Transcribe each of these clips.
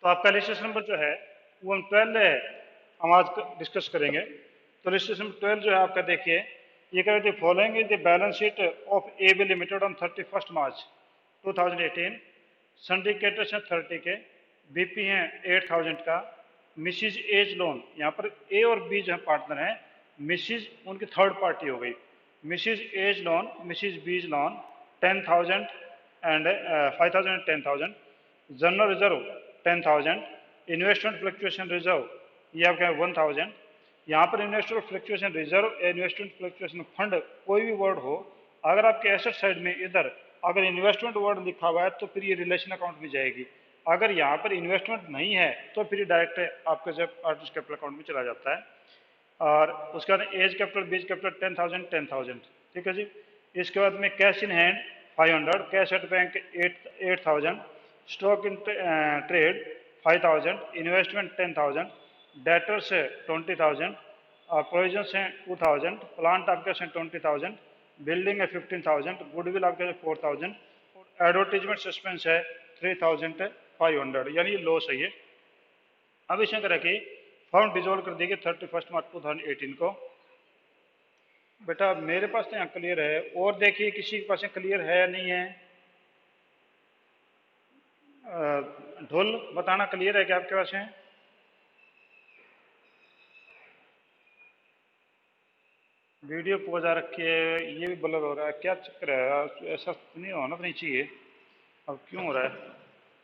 तो आपका registration number जो है वो हम 12 हम आज डिस्कस करेंगे। तो रजिस्ट्रेशन 12 जो है आपका देखिए, ये कह रहे थे following is the balance sheet of AB limited on 31 March 2018। Syndicators हैं 30 के, बीपी हैं 8000 का, मिसिज एज लोन, यहाँ पर ए और बी जो है पार्टनर हैं, मिसिज उनकी थर्ड पार्टी हो गई, मिसिज एज लोन, मिसिज बीज loan 10,000 and 5,000 and 10,000, general reserve 10,000, investment fluctuation reserve ये आपका 1,000। यहाँ पर investment fluctuation reserve, investment fluctuation fund कोई भी वर्ड हो, अगर आपके एसेट साइड में इधर अगर इन्वेस्टमेंट वर्ड लिखा हुआ है तो फिर ये रिलेशन अकाउंट में जाएगी। अगर यहाँ पर इन्वेस्टमेंट नहीं है तो फिर डायरेक्ट आपके जब आर्टिस्ट कैपिटल अकाउंट में चला जाता है। और उसके बाद एज कैपिटल, बीज कैपिटल 10,000 10,000, ठीक है जी। इसके बाद में cash in hand 500, cash at bank 8,000, stock in trade 5,000, investment 10,000, debtors है 20,000, प्रोविजंस हैं 2,000, प्लांट आपके हैं 20,000, बिल्डिंग है 15,000, गुडविल आपके 4,000 और एडवर्टीजमेंट सस्पेंस है 3,500, यानी ये लॉस है ये। अब इसमें कह रखिए फॉर्म डिजोल्व कर देंगे 31 मार्च 2018 को। बेटा मेरे पास तो यहाँ क्लियर है, और देखिए किसी के पास क्लियर है या नहीं है। ढोल बताना क्लियर है क्या आपके पास है? वीडियो पहुंचा रखी है, ये भी ब्लर हो रहा है, क्या चक्कर है? ऐसा नहीं होना तो नहीं चाहिए, अब क्यों हो रहा है?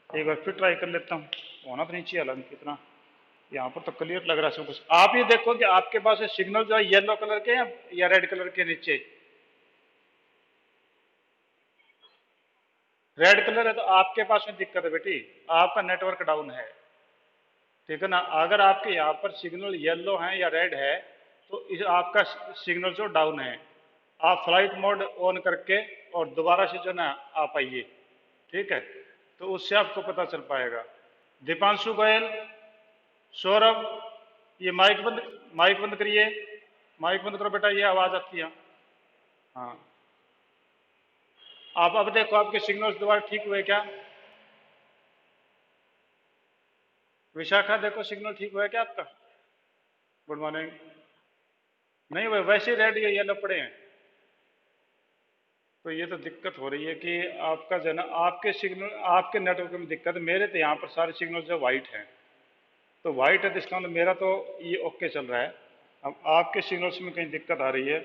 एक बार फिर ट्राई कर लेता हूँ, होना तो नहीं चाहिए हालांकि कितना। यहाँ पर तो क्लियर लग रहा है सब कुछ। आप ये देखो कि आपके पास सिग्नल जो है येलो कलर के या रेड कलर के नीचे? रेड कलर है तो आपके पास में दिक्कत है बेटी, आपका नेटवर्क डाउन है, ठीक है ना। अगर आपके यहाँ पर सिग्नल येलो है या रेड है तो इस आपका सिग्नल जो डाउन है। आप फ्लाइट मोड ऑन करके और दोबारा से जो ना आप आइए, ठीक है, तो उससे आपको पता चल पाएगा। दीपांशु गोयल, सौरभ, ये माइक बंद करिए, माइक बंद करो बेटा, ये आवाज आती है। हाँ, आप अब देखो आपके सिग्नल्स दोबारा ठीक हुए क्या? विशाखा देखो सिग्नल ठीक हुआ है क्या आपका? Good morning. नहीं हुए, वैसे रेड या येलो पड़े हैं। तो ये तो दिक्कत हो रही है कि आपका जो है ना, आपके सिग्नल आपके नेटवर्क में दिक्कत है। मेरे तो यहाँ पर सारे सिग्नल जो वाइट हैं, तो वाइट है तो इसका मतलब मेरा तो ये ओके चल रहा है। अब आपके सिग्नल्स में कहीं दिक्कत आ रही है,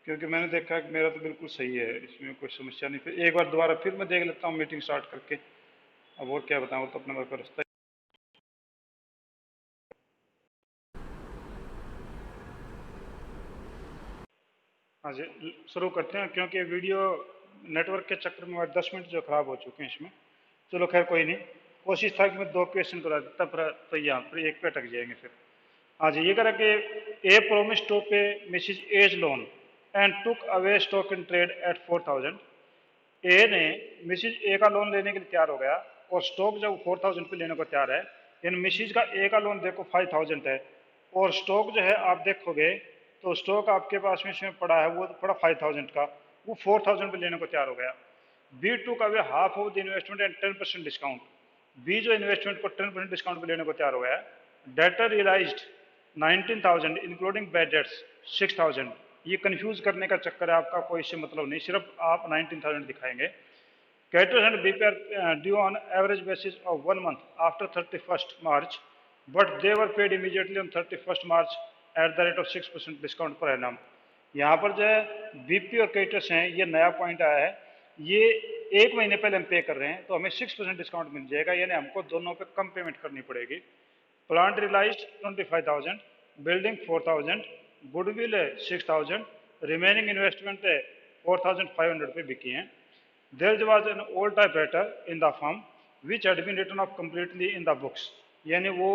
क्योंकि मैंने देखा कि मेरा तो बिल्कुल सही है, इसमें कोई समस्या नहीं। फिर एक बार दोबारा फिर मैं देख लेता हूँ मीटिंग स्टार्ट करके। अब और क्या बताऊँ, तो अपना मेरे को रास्ता। हाँ जी, शुरू करते हैं, क्योंकि वीडियो नेटवर्क के चक्कर में 10 मिनट जो ख़राब हो चुके हैं इसमें। चलो खैर कोई नहीं, कोशिश था कि मैं 2 क्वेश्चन करा देता, पर तो यहाँ पर एक पे अटक जाएंगे फिर। हाँ जी, ये करा कि ए promise to pay Mrs A's loan and took away stock in trade at 4,000। A ने मिसिज ए का लोन लेने के लिए तैयार हो गया और स्टॉक जब 4,000 पे लेने को तैयार है, यानी मिसिज का ए का लोन देखो 5,000 है और स्टॉक जो है आप देखोगे तो स्टॉक आपके पास में इसमें पड़ा है, वो पड़ा 5,000 का, वो 4,000 पे लेने को तैयार हो गया। B took away half of the investment and 10% discount. B जो इन्वेस्टमेंट को 10% डिस्काउंट पे लेने को तैयार हो गया। Debtor realised 19,000 including bad debts 6,000। ये कंफ्यूज करने का चक्कर है आपका, कोई इससे मतलब नहीं, सिर्फ आप 19,000 दिखाएंगे। Creditors and BP are due on average basis of 1 month after 31st March, but they were paid immediately on 31st March at the rate of 6% discount per annum। यहाँ पर जो है बीपी और क्रेडिटर्स हैं, ये नया पॉइंट आया है, ये 1 महीने पहले हम पे कर रहे हैं तो हमें 6% डिस्काउंट मिल जाएगा, यानी हमको दोनों पे कम पेमेंट करनी पड़ेगी। प्लांट रियलाइज्ड 25,000, बिल्डिंग 4,000, गुडविल है 6,000, रिमेनिंग इन्वेस्टमेंट है 4,500 पे बिकी हैं। There was an old typewriter in the firm which had been written off completely in the books, यानी वो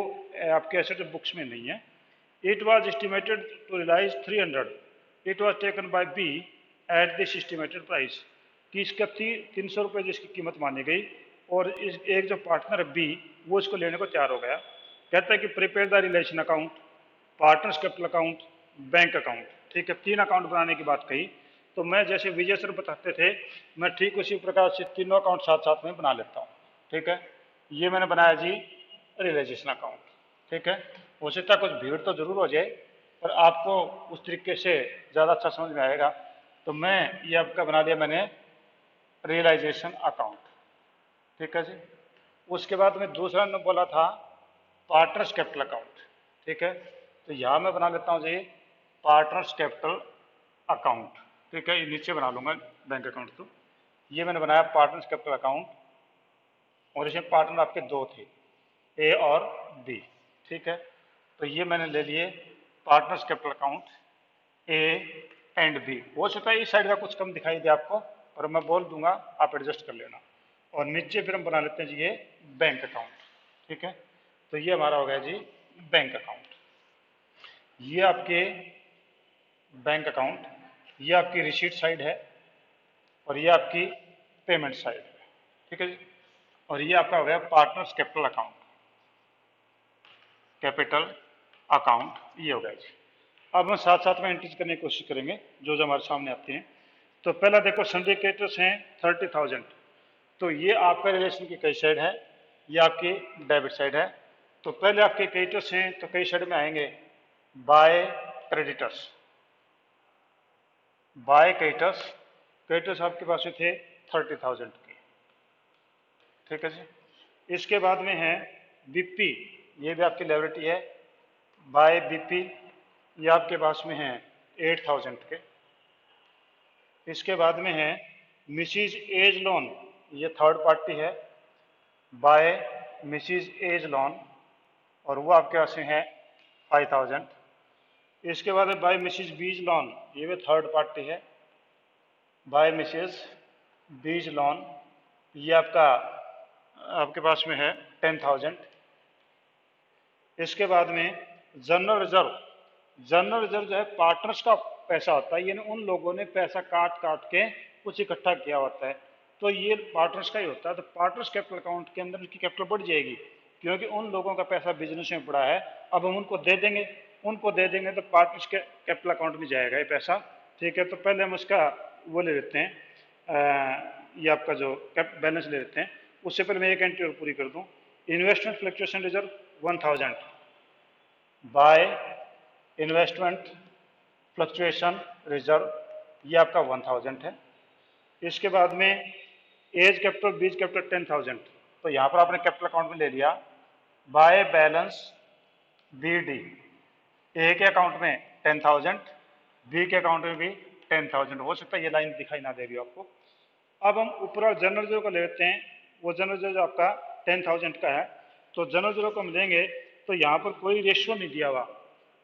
आपके एसेट बुक्स में नहीं है। It was estimated to realize 300. It was taken by B at this estimated price, कि इसका 300 रुपये जिसकी कीमत मानी गई और इस एक जो पार्टनर है बी वो इसको लेने को तैयार हो गया। कहता है कि prepare the realisation account, partners capital account, bank account, ठीक है, 3 अकाउंट बनाने की बात कही। तो मैं जैसे विजय सर बताते थे, मैं ठीक उसी प्रकार से तीनों अकाउंट साथ साथ में बना लेता हूँ, ठीक है। ये मैंने बनाया जी, रियलाइजेशन अकाउंट। ठीक है, हो सकता है कुछ भीड़ तो जरूर हो जाए, पर आपको उस तरीके से ज़्यादा अच्छा समझ में आएगा। तो मैं ये आपका बना दिया मैंने रियलाइजेशन अकाउंट। ठीक है जी। उसके बाद में दूसरा ने बोला था पार्टनर्स कैपिटल अकाउंट। ठीक है, तो यहाँ मैं बना लेता हूँ जी पार्टनर्स कैपिटल अकाउंट। ठीक है, ये नीचे बना लूंगा बैंक अकाउंट। तो ये मैंने बनाया पार्टनर्स कैपिटल अकाउंट, और इसमें पार्टनर आपके दो थे, ए और बी। ठीक है, तो ये मैंने ले लिए partners capital account A and B. हो सकता है इस साइड का कुछ कम दिखाई दे आपको, और मैं बोल दूंगा, आप एडजस्ट कर लेना। और नीचे फिर हम बना लेते हैं जी ये बैंक अकाउंट। ठीक है, तो ये हमारा हो गया जी बैंक अकाउंट। ये आपके बैंक अकाउंट, ये आपकी रिसीट साइड है, और ये आपकी पेमेंट साइड है। ठीक है जी, और ये आपका हो गया partners capital account, capital account ये हो गया जी। अब हम साथ साथ में एंट्रीज करने की कोशिश करेंगे जो जो हमारे सामने आती हैं। तो पहला देखो सिंडिकेटर्स हैं 30,000। तो ये आपका रिलेशन की कई साइड है, ये आपकी डेबिट साइड है। तो पहले आपके क्रेडिटर्स हैं, तो कई साइड में आएंगे by creditors, by creditors. Creditors आपके पास में थे 30,000 के। ठीक है जी। इसके बाद में है बीपी, ये भी आपकी लायबिलिटी है, बाय बीपी, ये आपके पास में है 8,000 के। इसके बाद में है मिसिज एज लोन, ये थर्ड पार्टी है, बाय मिसिज एज लोन, और वो आपके पास में है 5,000। इसके बाद है बाय मिसिज बीज लोन, ये भी थर्ड पार्टी है, बाय मिसिज बीज लोन, ये आपके पास में है 10,000। इसके बाद में जनरल रिजर्व, जनरल रिजर्व जो है पार्टनर्स का पैसा होता है, यानी उन लोगों ने पैसा काट काट के कुछ इकट्ठा किया होता है, तो ये पार्टनर्स का ही होता है। तो पार्टनर्स कैपिटल अकाउंट के अंदर उनकी कैपिटल बढ़ जाएगी, क्योंकि उन लोगों का पैसा बिजनेस में पड़ा है, अब हम उनको दे देंगे, तो पार्टनर्स के कैपिटल अकाउंट में जाएगा ये पैसा। ठीक है, तो पहले हम उसका वो ले लेते हैं, ये आपका जो बैलेंस ले लेते हैं। उससे पहले मैं एक एंट्री और पूरी कर दूं, investment fluctuation reserve 1,000, by investment fluctuation reserve, ये आपका 1,000 है। इसके बाद में एज कैपिटल बीज कैपिटल 10,000, तो यहाँ पर आपने कैपिटल अकाउंट में ले लिया, बाय बैलेंस बी डी, ए के अकाउंट में 10,000, बी के अकाउंट में भी 10,000। हो सकता है ये लाइन दिखाई ना दे रही हो आपको। अब हम ऊपर जनरल रिजर्व को ले लेते हैं, वो जनरल रिजर्व आपका 10,000 का है। तो जनरल रिजर्व को हम लेंगे, तो यहाँ पर कोई रेशियो नहीं दिया हुआ,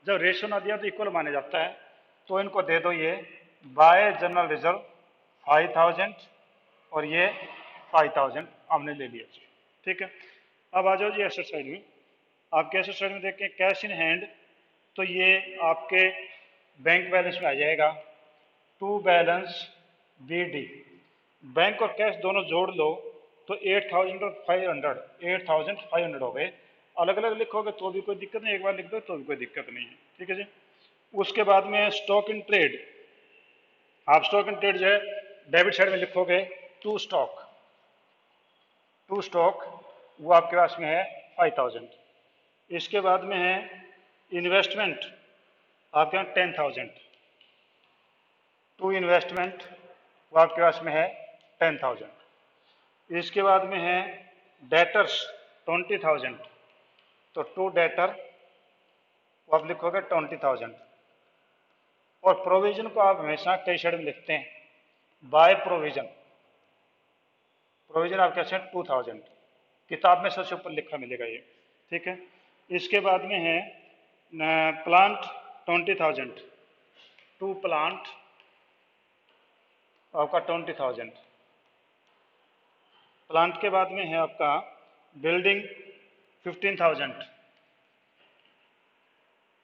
जब रेशियो ना दिया तो इक्वल माना जाता है, तो इनको दे दो ये बाय जनरल रिजर्व 5,000, और ये 5,000 हमने ले लिया। ठीक है, अब आ जाओ जी एसेट साइड में। आपके एसेट साइड में देखें कैश इन हैंड, तो ये आपके बैंक बैलेंस में आ जाएगा, to balance B D, bank और कैश दोनों जोड़ लो तो 8,000 और 500, 8,500 हो गए। अलग अलग लिखोगे तो भी कोई दिक्कत नहीं, एक बार लिख दो तो भी कोई दिक्कत नहीं है। ठीक है जी। उसके बाद में स्टॉक इन ट्रेड, आप स्टॉक इन ट्रेड जो है डेबिट साइड में लिखोगे टू स्टॉक, टू स्टॉक, वो आपके पास में है 5,000। इसके बाद में है इन्वेस्टमेंट, आपके यहाँ 10,000, टू इन्वेस्टमेंट, वो आपके पास में है 10,000। इसके बाद में है डेटर्स 20,000, तो टू डेटर, वो आप लिखोगे 20,000। और प्रोविजन को आप हमेशा कई साइड में लिखते हैं, बाय प्रोविजन, प्रोविजन आपके पास 2,000, किताब में सबसे ऊपर लिखा मिलेगा ये। ठीक है, इसके बाद में है प्लांट 20,000, टू प्लांट आपका 20,000। प्लांट के बाद में है आपका बिल्डिंग 15,000,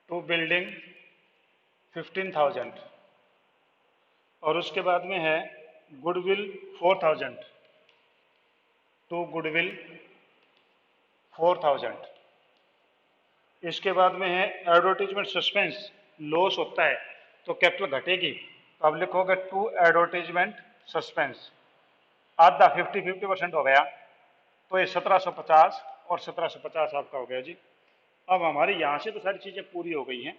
टू बिल्डिंग 15,000। और उसके बाद में है गुडविल 4,000, टू गुडविल 4,000। इसके बाद में है एडवर्टीजमेंट सस्पेंस, लॉस होता है तो कैपिटल घटेगी, तो आप लिखोगे टू एडवर्टीजमेंट सस्पेंस, आधा 50-50% हो गया, तो ये 1,750 और 1750 आपका हो गया जी। अब हमारे यहाँ से तो सारी चीज़ें पूरी हो गई हैं।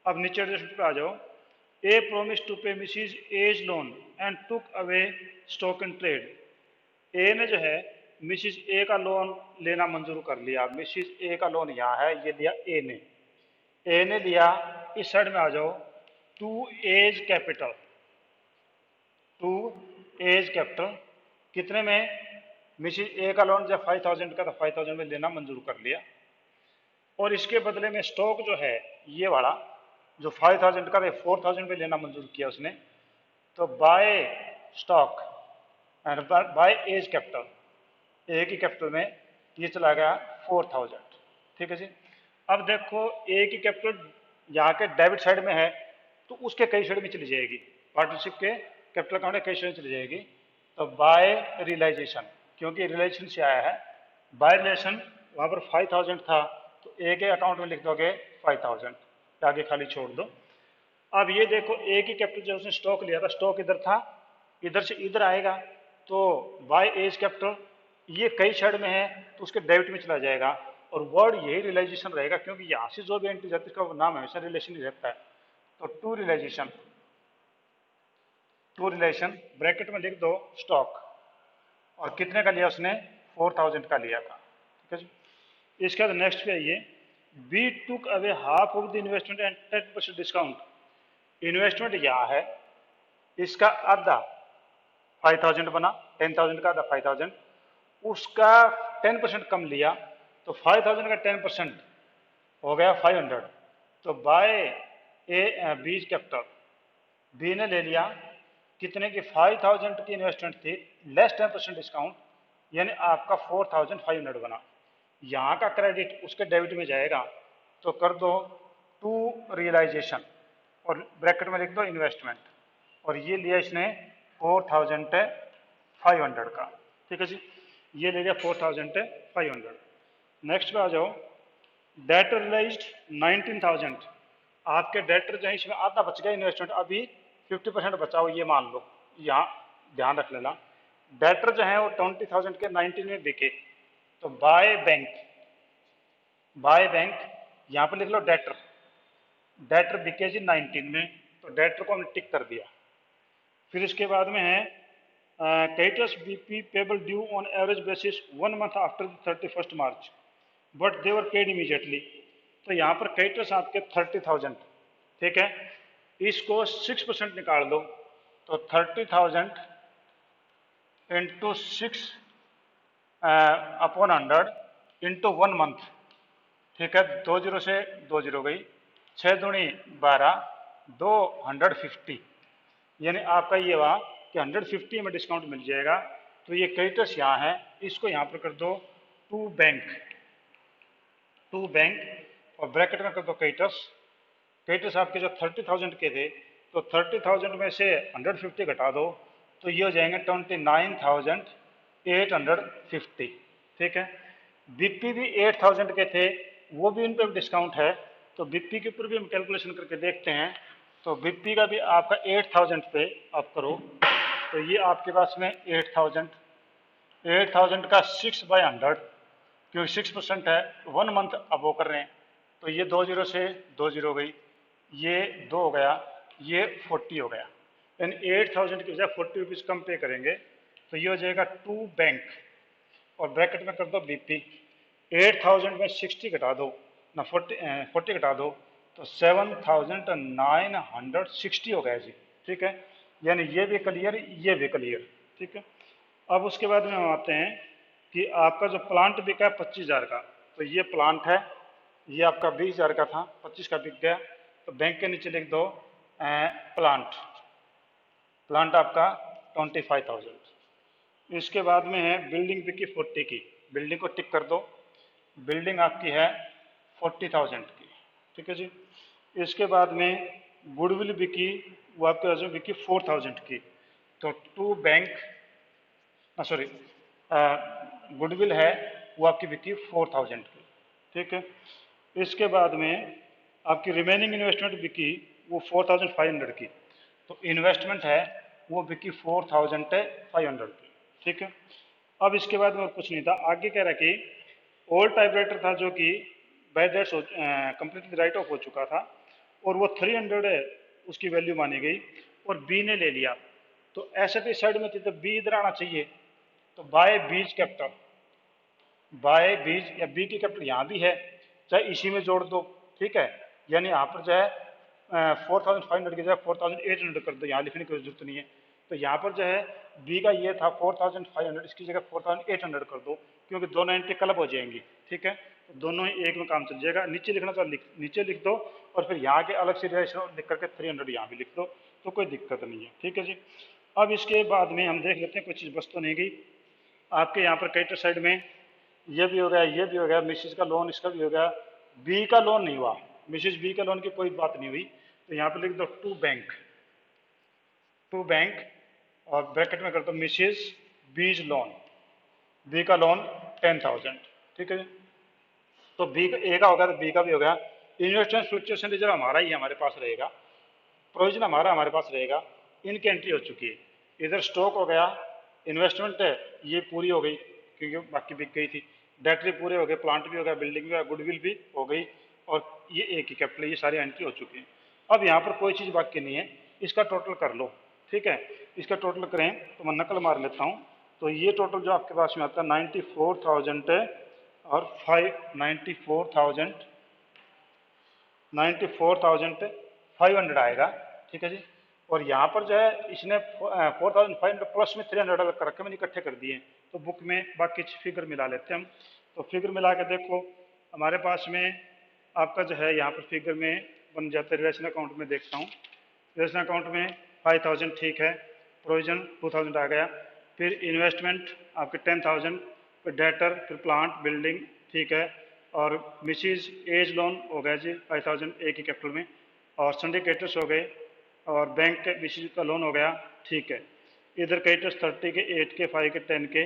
अब नीचे एडजस्टमेंट पे आ जाओ। ए promise to pay Mrs A's loan and took away stock in trade. A ने जो है मिसिज ए का लोन लेना मंजूर कर लिया। मिसिज ए का लोन यहाँ है, ये लिया ए ने लिया। इस साइड में आ जाओ, to A's capital, to A's capital कितने में? मिसिज ए का लोन जब 5000 का, तो 5000 में लेना मंजूर कर लिया। और इसके बदले में स्टॉक जो है ये वाला जो 5000 का 4000 में लेना मंजूर किया उसने, तो buy stock and buy A's capital, A की कैपिटल में ये चला गया 4000। ठीक है जी। अब देखो ए की कैपिटल यहाँ के डेबिट साइड में है, तो उसके कई साइड में चली जाएगी, पार्टनरशिप के कैपिटल अकाउंट में कई साइड में चली जाएगी। तो बाय रियलाइजेशन, क्योंकि रियलाइजेशन से आया है, बाय रिलेशन वहाँ पर 5000 था, तो ए के अकाउंट में लिख दोगे 5000, आगे खाली छोड़ दो। अब ये देखो ए की कैपिटल जब उसने स्टॉक लिया था, स्टॉक इधर था, इधर से इधर आएगा, तो बाय एज कैपिटल ये कई साइड में है, तो उसके डेबिट में चला जाएगा। और वर्ड यही रियलाइजेशन रहेगा, क्योंकि यहाँ से जो भी एंट्री जाती है उसका नाम हमेशा रिलेशन ही रहता है। तो to realisation, to relation bracket में लिख दो स्टॉक, और कितने का लिया उसने? 4000 का लिया था। ठीक है जी। इसके बाद नेक्स्ट पे आइए, B took away half of the investment and 10% discount. Investment यहाँ है, इसका आधा 5000 बना, 10,000 का आधा 5000, उसका 10% कम लिया, तो 5000 का 10% हो गया 500। तो by A B capital, B ने ले लिया कितने की? 5000 की इन्वेस्टमेंट थी, लेस 10% डिस्काउंट, यानी आपका 4500 बना। यहाँ का क्रेडिट उसके डेबिट में जाएगा, तो कर दो टू रियलाइजेशन और ब्रैकेट में लिख दो इन्वेस्टमेंट, और ये लिया इसने 4500 का। ठीक है जी, ये ले लिया 4500। नेक्स्ट पे आ जाओ, डेटर रियलाइज्ड 19000। आपके डेटर जो है इसमें आधा बच गया इन्वेस्टमेंट, अभी 50% बचाओ, ये मान लो, यहाँ ध्यान रख लेना। डेटर जो है वो 20,000 के 19 में बिके, तो बाय बैंक, बाय बैंक यहाँ पर लिख लो डेटर, डेटर बिके जी 19 में, तो डेटर को हमने टिक कर दिया। फिर इसके बाद में है creditors BP payable due on average basis 1 month after 31 March but they were paid immediately. तो यहाँ पर क्रेडिटर्स आपके 30,000, ठीक है, इसको 6% निकाल दो, तो 30,000 इंटू 6 अपॉन 100 इंटू 1 मंथ। ठीक है, 20 से 20 गई, 6 दूनी 12, 250, यानी आपका ये हुआ कि 150 में डिस्काउंट मिल जाएगा। तो ये क्रेडिटर्स यहाँ है, इसको यहाँ पर कर दो टू बैंक, टू बैंक और ब्रैकेट में कर दो क्रेडिटर्स। क्रेडिटर्स आपके जो 30,000 के थे, तो 30,000 में से 150 घटा दो, तो ये हो जाएंगे 29,850। ठीक है, बीपी भी 8,000 के थे, वो भी इन पर डिस्काउंट है, तो बीपी के ऊपर भी हम कैलकुलेशन करके देखते हैं। तो बीपी का भी आपका 8,000 पे आप करो, तो ये आपके पास में 8,000 का 6/100, क्योंकि 6% है, 1 मंथ अब वो कर रहे हैं, तो ये 20 से 20 गई, ये 2 हो गया, ये 40 हो गया, यानी 8,000 की बजाय 40 रुपीज़ कम पे करेंगे, तो ये हो जाएगा टू बैंक और ब्रैकेट में कर दो बीपी। 8,000 में 60 घटा दो ना, 40 घटा दो, तो 7,960 हो गया जी। ठीक है, यानी ये भी क्लियर, ये भी क्लियर। ठीक है, अब उसके बाद में हम आते हैं कि आपका जो प्लांट बिका है 25,000 का, तो ये प्लांट है, ये आपका 20,000 का था, 25 का बिक गया, तो बैंक के नीचे लिख दो प्लांट, प्लांट आपका 25,000। इसके बाद में है बिल्डिंग बिकी 40 की, बिल्डिंग को टिक कर दो, बिल्डिंग आपकी है 40,000 की। ठीक है जी। इसके बाद में गुडविल बिकी, वो आपके पास में बिकी 4,000 की, तो टू बैंक, सॉरी गुडविल है वो आपकी बिकी 4,000 की। ठीक है, इसके बाद में आपकी रिमेनिंग इन्वेस्टमेंट बिकी वो 4,500 की, तो इन्वेस्टमेंट है वो बिकी 4,500 की। ठीक है, अब इसके बाद में और कुछ नहीं था, आगे कह रहा कि ओल्ड टाइपराइटर था जो कि by debts completely write off हो चुका था और वो 300 उसकी वैल्यू मानी गई और बी ने ले लिया। तो एसेट इस साइड में थी तो बी इधर आना चाहिए, तो बाय बीज कैपिटल, बाय बीज या बी की कैपिटल यहाँ भी है, चाहे इसी में जोड़ दो, ठीक है। यानी यहाँ पर जो है 4500 की जगह 4800 कर दो, यहाँ लिखने की जरूरत नहीं है। तो यहाँ पर जो है बी का ये था 4500, इसकी जगह 4800 कर दो, क्योंकि दोनों एंट्री क्लब हो जाएंगी, ठीक है। तो दोनों ही एक में काम चल जाएगा। नीचे लिखना तो नीचे लिख दो और फिर यहाँ के अलग से रिलेशन लिख करके 300 यहाँ भी लिख दो, तो कोई दिक्कत नहीं है, ठीक है जी। अब इसके बाद में हम देख लेते हैं कोई चीज़ बस तो नहीं गई आपके यहाँ पर क्रेडिटर साइड में। ये भी हो गया, ये भी हो गया, मिसिस का लोन इसका भी हो गया, बी का लोन नहीं हुआ, मिसिस बी का लोन की कोई बात नहीं हुई। तो यहाँ पर लिख दो टू बैंक, टू बैंक और ब्रैकेट में कर दो मिसिस बीज लोन, बी का लोन 10,000, ठीक है। तो बी का ए का हो गया तो बी का भी हो गया। इन्वेस्टमेंट फ्लक्चुएशन रिजर्व हमारा ही हमारे पास रहेगा, प्रोविजन हमारा हमारे पास रहेगा, इनकी एंट्री हो चुकी है। इधर स्टॉक हो गया, इन्वेस्टमेंट है ये पूरी हो गई क्योंकि बाकी बिक गई थी, डेटरी पूरे हो गए, प्लांट भी हो गया, बिल्डिंग भी हो गया, गुडविल भी हो गई और ये एक ही कैपिटल, ये सारी एंट्री हो चुकी है। अब यहाँ पर कोई चीज़ बाकी नहीं है, इसका टोटल कर लो, ठीक है। इसका टोटल करें तो मैं नकल मार लेता हूँ। तो ये टोटल जो आपके पास में आता है 94,000 और 94,500 आएगा, ठीक है जी। और यहाँ पर जो है इसने 4,500 प्लस में 300 अलग कर रखे, मैंने इकट्ठे कर दिए। तो बुक में बाकी फिगर मिला लेते हैं हम। तो फिगर मिला के देखो हमारे पास में आपका जो है यहाँ पर फिगर में बन जाता है। रिलेशन अकाउंट में देखता हूँ, रिलेशन अकाउंट में 5,000 ठीक है, प्रोविजन 2,000 आ गया, फिर इन्वेस्टमेंट आपके 10,000, फिर डेटर, फिर प्लांट बिल्डिंग, ठीक है। और मिसिज एज लोन हो गया जी 5,000 एक ही कैपिटल में, और सिंडिकेटर्स हो गए, और बैंक के मिसिज का लोन हो गया, ठीक है। इधर क्रेडिटर्स 30 के, 8 के, 5 के, 10 के,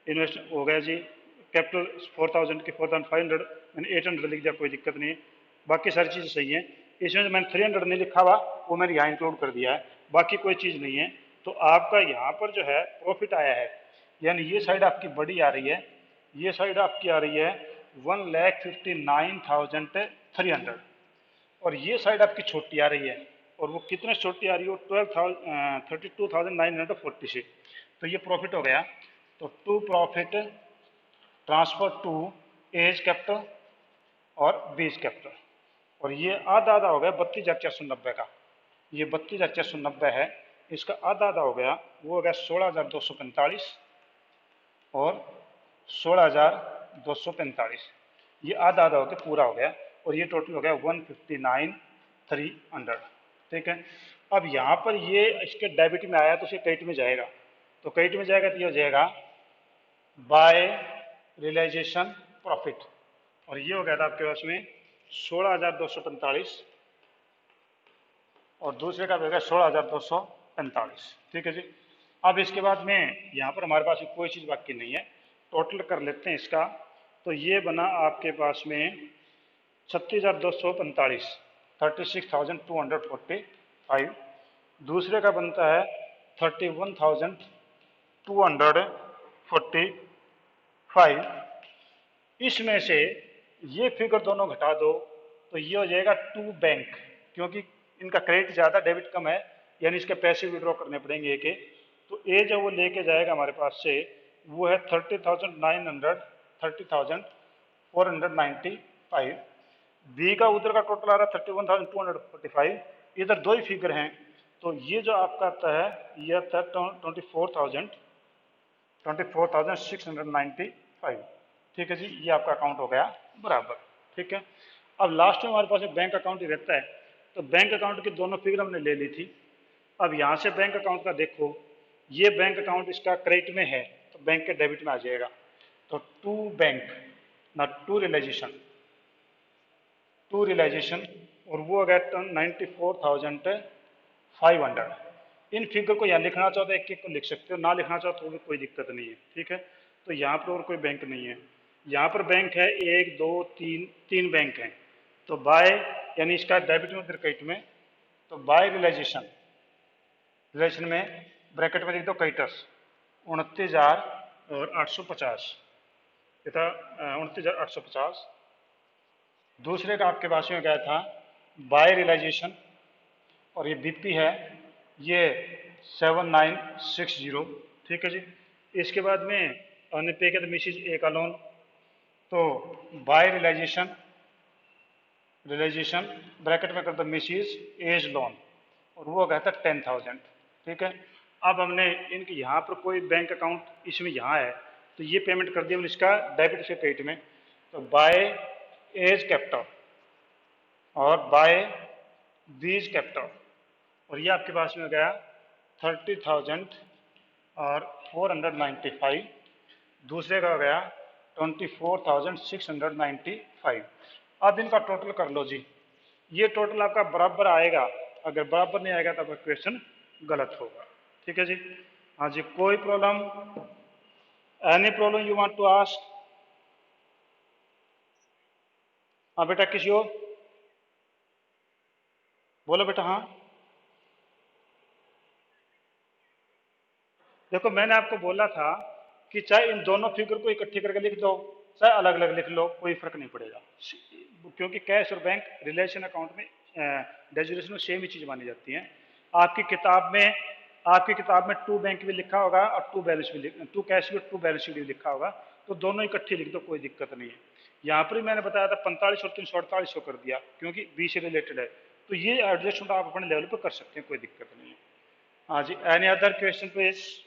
इन्वेस्ट हो गया जी। कैपिटल 4,000 के, 4,500 मैंने 800 लिख दिया, कोई दिक्कत नहीं है, बाकी सारी चीज़ें सही हैं। इसमें जो मैंने 300 नहीं लिखा हुआ वो मैंने यहाँ इंक्लूड कर दिया है, बाकी कोई चीज़ नहीं है। तो आपका यहाँ पर जो है प्रॉफिट आया है, यानी ये साइड आपकी बड़ी आ रही है, ये साइड आपकी आ रही है 1,59,300 और ये साइड आपकी छोटी आ रही है, और वो कितने छोटी आ रही है, 32,940 तो ये प्रॉफिट हो गया। तो to profit transfer to A's capital और बीज कैपिटल, और ये आधा आधा हो गया 32,490 का, ये 32,490 है, इसका आधा आधा हो गया, वो हो गया 16,245 और 16,245, ये आधा आधा होकर पूरा हो गया, और ये टोटल हो गया 159,300, ठीक है। अब यहाँ पर ये इसके डेबिट में आया तो इसे क्रेडिट में जाएगा, तो क्रेडिट में जाएगा तो ये हो जाएगा बाय रियलाइजेशन प्रॉफिट, और ये हो गया था आपके पास में 16,245 और दूसरे का हो गया 16,245, ठीक है जी। अब इसके बाद में यहाँ पर हमारे पास कोई चीज़ बाकी नहीं है, टोटल कर लेते हैं इसका। तो ये बना आपके पास में 36,245, 36,245। दूसरे का बनता है 31,245। इसमें से ये फिगर दोनों घटा दो तो ये हो जाएगा टू बैंक, क्योंकि इनका क्रेडिट ज़्यादा डेबिट कम है, यानी इसके पैसे विड्रॉ करने पड़ेंगे एक एक। तो ए जो वो लेके जाएगा हमारे पास से वो है 30,495। बी का उधर का टोटल आ रहा है 31,245, इधर दो ही फिगर हैं, तो ये जो आपका आता है ये आता है 24,695, ठीक है जी। ये आपका अकाउंट हो गया बराबर, ठीक है। अब लास्ट में हमारे पास एक बैंक अकाउंट ही रहता है, तो बैंक अकाउंट की दोनों फिगर हमने ले ली थी। अब यहाँ से बैंक अकाउंट का देखो, ये बैंक अकाउंट इसका क्रेडिट में है तो बैंक के डेबिट में आ जाएगा। तो टू बैंक ना टू रियलाइजेशन और वो हो गया 94,500। इन फिगर को यहाँ लिखना चाहो तो एक एक को लिख सकते हो, ना लिखना चाहो तो भी कोई दिक्कत नहीं है, ठीक है। तो यहाँ पर और कोई बैंक नहीं है, यहाँ पर बैंक है 1 2 3, 3 बैंक हैं। तो बाय यानी इसका डेबिट में क्रेडिट में, तो बाय रियलाइजेशन, रिलेशन में ब्रैकेट में लिख दो क्रेडिटर्स 29,850, ये था 29,850। दूसरे का आपके पास में गया था बाय रियलाइजेशन, और ये बीपी है, ये 7960। ठीक है जी। इसके बाद में हमने पे किया था मिसिज ए का लोन, तो बाय रियलाइजेशन, रियलाइजेशन ब्रैकेट में कर दो मिसिज एज लोन, और वो गया था 10,000। ठीक है। अब हमने इनके यहाँ पर कोई बैंक अकाउंट इसमें यहाँ है, तो ये पेमेंट कर दिया इसका डेबिट से क्रेडिट में, तो बाय एज कैपिटल और बाय बीज कैपिटल, और ये आपके पास में गया 30,000 और 495। दूसरे का गया 24,695। अब इनका टोटल कर लो जी। ये टोटल आपका बराबर आएगा, अगर बराबर नहीं आएगा तो आपका क्वेश्चन गलत होगा। ठीक है जी। हाँ जी, कोई problem, any problem you want to ask? हाँ बेटा, किसी और बोलो बेटा। हाँ देखो, मैंने आपको बोला था कि चाहे इन दोनों फिगर को इकट्ठी करके लिख दो, चाहे अलग अलग लिख लो, कोई फर्क नहीं पड़ेगा, क्योंकि कैश और बैंक रिलेशन अकाउंट में डेजिग्नेशन में सेम ही चीज मानी जाती है। आपकी किताब में टू बैंक भी लिखा होगा और टू कैश भी, टू बैलेंस शीट भी लिखा होगा, तो दोनों इकट्ठी लिख दो, कोई दिक्कत नहीं है। यहाँ पर मैंने बताया था 45 और 348 कर दिया, क्योंकि बी से रिलेटेड है, तो ये एडजस्टमेंट आप अपने लेवल पर कर सकते हैं, कोई दिक्कत नहीं है। हाँ जी, any other question please?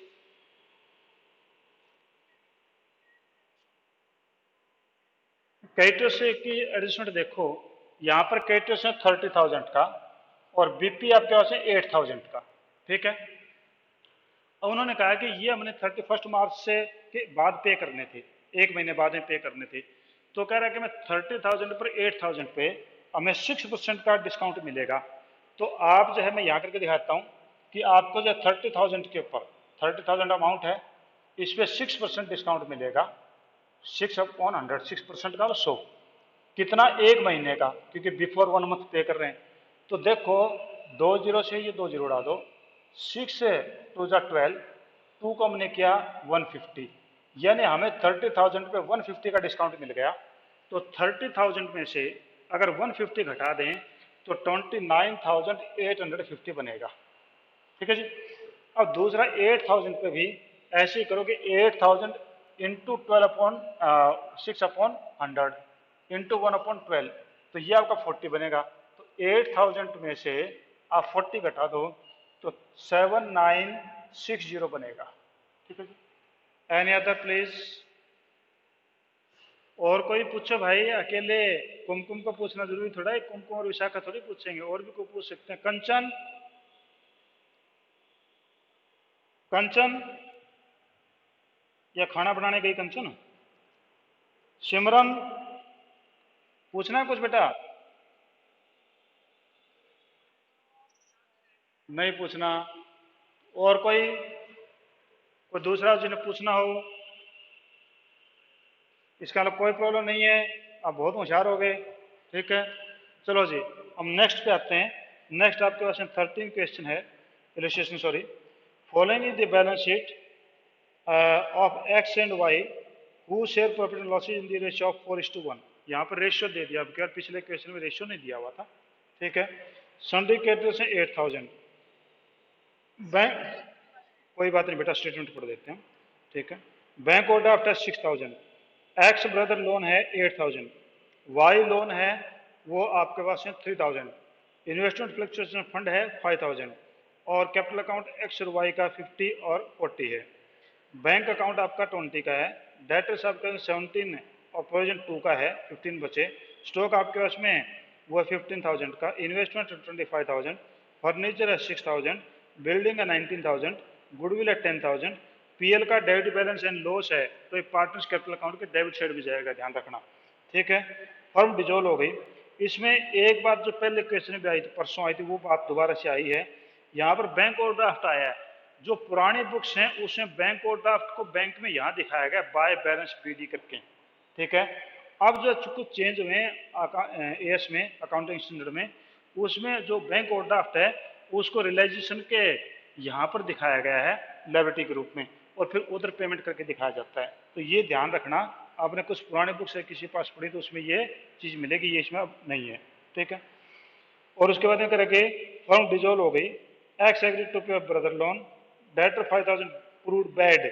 Creditors की एडजस्टमेंट देखो, यहाँ पर क्रेडिटर्स है 30,000 का और बीपी आपके पास है 8,000 का। ठीक है। अब उन्होंने कहा कि ये हमने 31 मार्च से के बाद पे करने थे, एक महीने बाद में पे करने थे, तो कह रहा है कि मैं 30,000 पर 8,000 पे हमें 6% का डिस्काउंट मिलेगा। तो आप जो है, मैं यहाँ करके दिखाता हूँ कि आपको जो 30,000 के ऊपर 30,000 अमाउंट है, इस पर 6% डिस्काउंट मिलेगा। 6/100, 6% का 100, कितना? एक महीने का, क्योंकि बिफोर 1 मंथ पे कर रहे हैं। तो देखो, 2 जीरो से ये 2 जीरो उड़ा दो, 6 से 2 जा 12, 2 को हमने किया 150, यानी हमें 30,000 पे 150 का डिस्काउंट मिल गया। तो 30,000 में से अगर 150 घटा दें तो 29,850 बनेगा। ठीक है जी। अब दूसरा 8,000 पे भी ऐसे ही करोगे, 8,000 इंटू 6/100 इंटू 1/12, तो ये आपका 40 बनेगा। तो 8,000 में से आप 40 घटा दो तो 7,960 बनेगा। ठीक है जी। Any other please? और कोई पूछो भाई, अकेले कुमकुम को पूछना जरूरी थोड़ा है, कुमकुम और विशाखा थोड़ी पूछेंगे, और भी कोई पूछ सकते हैं। कंचन, कंचन, या खाना बनाने गई कंचन? सिमरन, पूछना है कुछ बेटा? नहीं पूछना। और कोई दूसरा जिन्हें पूछना हो? इसका मतलब कोई प्रॉब्लम नहीं है, आप बहुत होशियार हो गए। ठीक है, चलो जी, हम नेक्स्ट पे आते हैं। नेक्स्ट आपके पास 13 क्वेश्चन है, illustration sorry. Following is the balance sheet of X and Y who share profit and losses in the ratio of 4:1। यहाँ पर रेशियो दे दिया, अब क्या पिछले क्वेश्चन में रेशियो नहीं दिया हुआ था। ठीक है। सन्डे कैपिटल है 8,000। बैंक, कोई बात नहीं बेटा, स्टेटमेंट पढ़ देते हैं। ठीक है। बैंक ओवरड्राफ्ट है 6,000, एक्स ब्रदर लोन है 8,000, वाई लोन है वो आपके पास है 3,000, इन्वेस्टमेंट फ्लक्चुएशन फंड है 5,000, और कैपिटल अकाउंट एक्स और वाई का 50 और 40 है। बैंक अकाउंट आपका 20 का है, डेटर्स आपका 17 और प्रोविजन 2 का है, 15 बचे। स्टॉक आपके पास में वो है 15,000 का, इन्वेस्टमेंट 25,000, फर्नीचर है 6,000, बिल्डिंग है 19,000, गुडविल है 10,000। पीएल का डेबिट बैलेंस एंड लॉस है, तो ये पार्टनर्स कैपिटल अकाउंट के डेबिट साइड भी जाएगा, ध्यान रखना। ठीक है। फर्म डिजोल्व हो गई। इसमें एक बात जो पहले क्वेश्चन में आई थी, परसों आई थी, वो बात दोबारा से आई है। यहाँ पर बैंक ओवरड्राफ्ट आया है, जो पुरानी बुक्स हैं उसमें बैंक ओवरड्राफ्ट को बैंक में यहाँ दिखाया गया बाय बैलेंस बीडी करके। ठीक है। अब जो कुछ चेंज हुए एएस में, अकाउंटिंग स्टैंडर्ड में, उसमें जो बैंक ओवरड्राफ्ट है उसको रियलाइजेशन के यहाँ पर दिखाया गया है लायबिलिटी के रूप में, और फिर उधर पेमेंट करके दिखाया जाता है। तो ये ध्यान रखना, आपने कुछ पुराने बुक से किसी पास पढ़ी तो उसमें ये चीज़ मिलेगी, ये इसमें अब नहीं है, ठीक है। और उसके बाद में करके फर्म डिजोल्व हो गई, एक्स एग्रीड टू पे brother loan, debtor 5000 proved bad.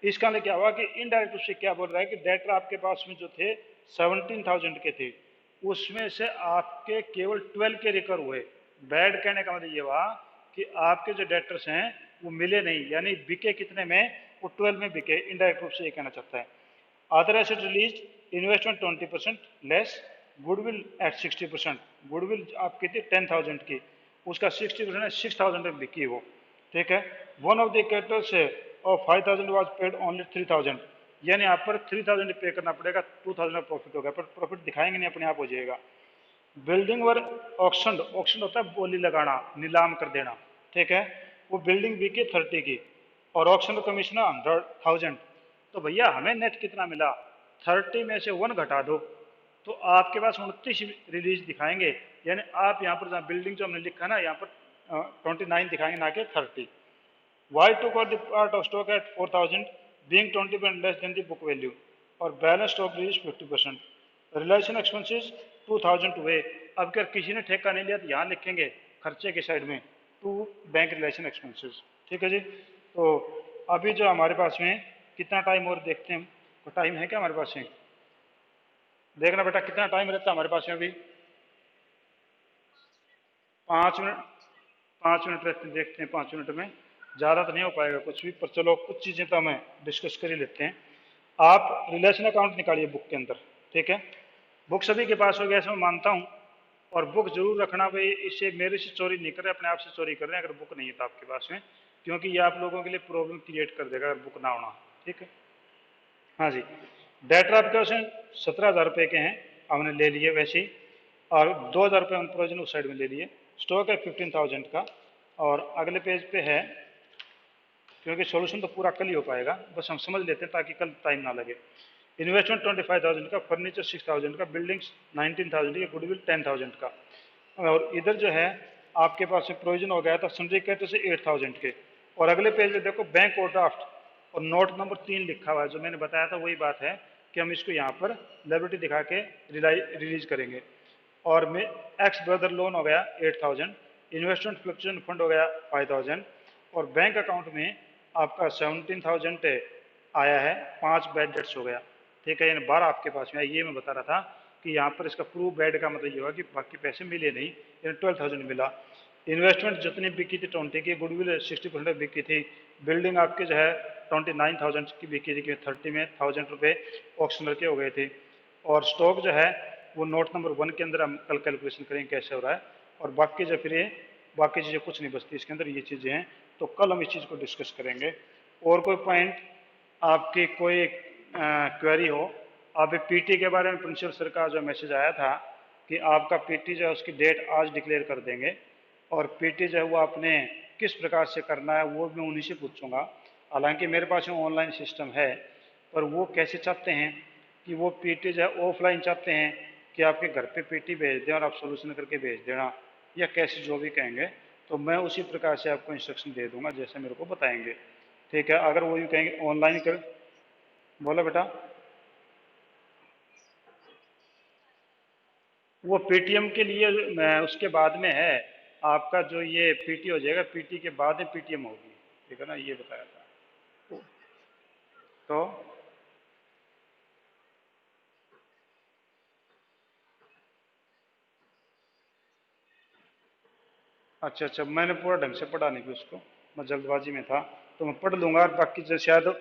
इसका मतलब क्या हुआ कि इनडायरेक्ट उससे क्या बोल रहा है कि डेटर आपके पास में जो थे 17,000 के थे, उसमें से आपके केवल 12 के रिकवर हुए। बैड कहने का मतलब ये हुआ कि आपके जो डेटर्स हैं वो मिले नहीं, यानी बिके कितने में, वो 12 में बिके, इनडायरेक्ट रूप से ये कहना चाहता है। Other asset release, investment 20% less, goodwill at 60%। Goodwill आपकी थी 10,000 की, उसका 60% है 6,000 में बिकी वो, ठीक है। One of the creditors of 5,000 was paid only 3,000, यानी आप पर 3,000 पे करना पड़ेगा, 2,000 प्रॉफिट होगा, पर प्रॉफिट दिखाएंगे नहीं, अपने आप हो जाएगा। बिल्डिंग वर ऑक्शन, ऑक्शन होता है बोली लगाना, नीलाम कर देना, ठीक है। वो बिल्डिंग बिकी 30 की और ऑक्शन कमीशन 100,000, तो भैया हमें नेट कितना मिला, 30 में से 1 घटा दो तो आपके पास 29 रिलीज दिखाएंगे, यानी आप यहाँ पर जहाँ बिल्डिंग जो हमने लिखा ना यहाँ पर 29 दिखाएंगे ना कि 30। Y to caught the part of stock at 4,000 being 20% less than the book value और balance stock realised 50%। Realisation expenses 2,000 हुए। अब अगर किसी ने ठेका नहीं लिया तो यहाँ लिखेंगे खर्चे के साइड में टू बैंक रिलेशन एक्सपेंसेस, ठीक है जी। तो अभी जो हमारे पास में कितना टाइम और देखते हैं, तो टाइम है क्या हमारे पास में, देखना बेटा कितना टाइम रहता है हमारे पास में अभी, 5 मिनट, 5 मिनट रहते हैं, देखते हैं 5 मिनट में, ज़्यादा तो नहीं हो पाएगा कुछ भी, पर चलो कुछ चीज़ें तो हमें डिस्कस कर ही लेते हैं। आप रिलेशन अकाउंट निकालिए बुक के अंदर, ठीक है। बुक सभी के पास हो गया ऐसा मैं मानता हूँ, और बुक जरूर रखना भाई, इससे मेरे से चोरी नहीं कर रहे, अपने आप से चोरी कर रहे हैं अगर बुक नहीं है तो आपके पास में, क्योंकि ये आप लोगों के लिए प्रॉब्लम क्रिएट कर देगा अगर बुक ना होना, ठीक है। हाँ जी, डेटर आपके पास 17,000 रुपये के हैं, हमने ले लिए वैसे ही, और 2,000 रुपये हम प्रोविजन उस साइड में ले लिए। स्टॉक है 15,000 का, और अगले पेज पे है, क्योंकि सॉल्यूशन तो पूरा कल ही हो पाएगा, बस हम समझ लेते हैं ताकि कल टाइम ना लगे। इन्वेस्टमेंट 25,000 का, फर्नीचर 6,000 का, बिल्डिंग्स 19,000 की, गुडविल 10,000 का, और इधर जो है आपके पास से प्रोविजन हो गया था सन्ड्री क्रेडिटर से 8,000 के। और अगले पेज में देखो बैंक ओवरड्राफ्ट और नोट नंबर 3 लिखा हुआ है, जो मैंने बताया था वही बात है कि हम इसको यहाँ पर लायबिलिटी दिखा के रिलीज करेंगे। और में एक्स ब्रदर लोन हो गया 8,000, इन्वेस्टमेंट फ्लक्चुएशन फंड हो गया 5,000, और बैंक अकाउंट में आपका 17,000 आया है, 5 बैड डेट्स हो गया, ठीक है, यानी 12 आपके पास में है। ये मैं बता रहा था कि यहाँ पर इसका प्रूव बैड का मतलब ये हुआ कि बाकी पैसे मिले नहीं, यानी 12,000 मिला। इन्वेस्टमेंट जितनी बिकी थी 20 की, गुडविल 60% बिकी थी, बिल्डिंग आपकी जो है 29,000 की बिकी थी, 30 में 1,000 रुपये ऑक्शनर के हो गए थे। और स्टॉक जो है वो नोट नंबर 1 के अंदर हम कल कैलकुलेशन करेंगे कैसे हो रहा है, और बाकी जो फिर ये बाकी चीज़ें कुछ नहीं बचती इसके अंदर, ये चीज़ें हैं, तो कल हम इस चीज़ को डिस्कस करेंगे। और कोई पॉइंट आपकी कोई क्वेरी हो, अभी पीटी के बारे में प्रिंसिपल सर का जो मैसेज आया था कि आपका पीटी जो है उसकी डेट आज डिक्लेयर कर देंगे, और पीटी जो है वो आपने किस प्रकार से करना है वो मैं उन्हीं से पूछूंगा। हालांकि मेरे पास में ऑनलाइन सिस्टम है, पर वो कैसे चाहते हैं कि वो पीटी जो है ऑफलाइन चाहते हैं कि आपके घर पे पीटी भेज दें और आप सोल्यूशन करके भेज देना, या कैसे जो भी कहेंगे, तो मैं उसी प्रकार से आपको इंस्ट्रक्शन दे दूंगा जैसे मेरे को बताएंगे, ठीक है। अगर वो यूँ कहेंगे ऑनलाइन कर, बोलो बेटा। वो पेटीएम के लिए उसके बाद में है, आपका जो ये पीटी हो जाएगा, पीटी के बाद में पेटीएम होगी, ठीक है ना, ये बताया था। तो अच्छा अच्छा, मैंने पूरा ढंग से पढ़ा नहीं फिर उसको, मैं जल्दबाजी में था, तो मैं पढ़ लूंगा, और बाकी जो शायद,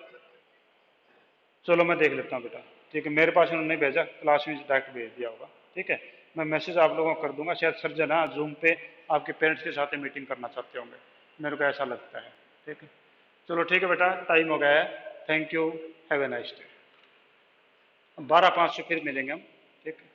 चलो मैं देख लेता हूँ बेटा, ठीक है। मेरे पास उन्होंने नहीं भेजा, क्लास में डायरेक्ट भेज दिया होगा, ठीक है। मैं मैसेज आप लोगों को कर दूंगा, शायद सर जो ना जूम पे आपके पेरेंट्स के साथ मीटिंग करना चाहते होंगे, मेरे को ऐसा लगता है, ठीक है। चलो ठीक है बेटा, टाइम हो गया है, thank you, have a nice day. 12:05 से फिर मिलेंगे हम, ठीक है।